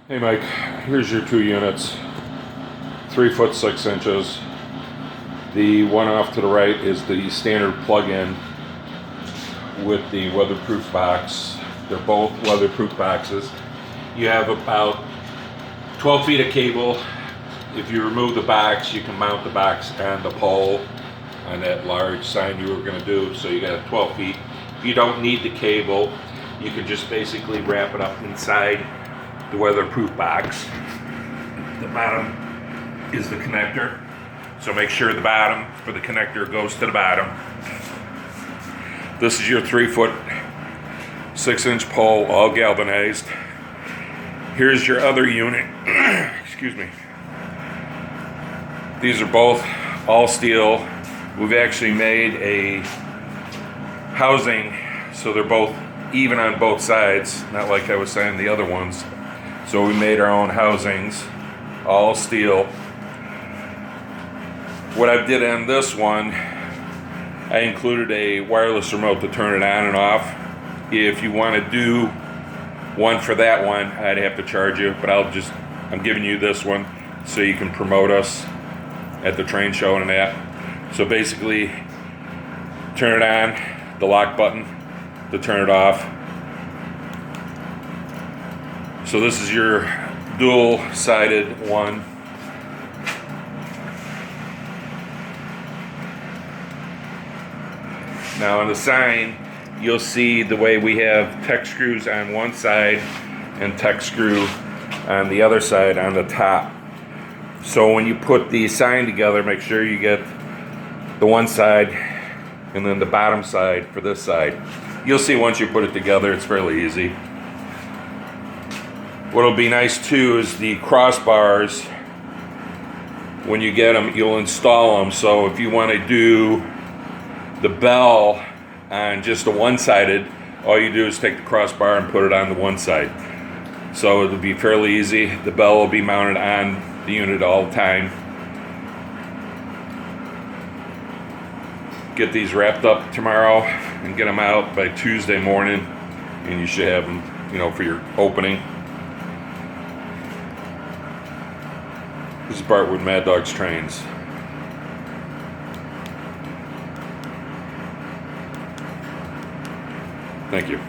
Hey Mike, here's your two units, 3 foot 6 inches. The one off to the right is the standard plug-in with the weatherproof box. They're both weatherproof boxes. You have about 12 feet of cable. If you remove the box, you can mount the box on the pole on that large sign you were going to do. So you got 12 feet. If you don't need the cable, you can just basically wrap it up inside the weatherproof box. The bottom is the connector, so make sure the bottom for the connector goes to the bottom. This is your 3 foot 6 inch pole, all galvanized. Here's your other unit. Excuse me. These are both all steel. We've actually made a housing so they're both even on both sides, not like I was saying the other ones. So we made our own housings, all steel. What I did on this one, I included a wireless remote to turn it on and off. If you want to do one for that one, I'd have to charge you, but I'm giving you this one so you can promote us at the train show and that. So basically, turn it on, the lock button to turn it off. So this is your dual-sided one. Now on the sign, you'll see the way we have tech screws on one side and tech screw on the other side on the top. So when you put the sign together, make sure you get the one side and then the bottom side for this side. You'll see once you put it together, it's fairly easy. What'll be nice too is the crossbars. When you get them, you'll install them. So if you want to do the bell on just a one-sided, all you do is take the crossbar and put it on the one side. So it'll be fairly easy. The bell will be mounted on the unit all the time. Get these wrapped up tomorrow and get them out by Tuesday morning, and you should have them, for your opening. This is Bart with Mad Dogs Trains. Thank you.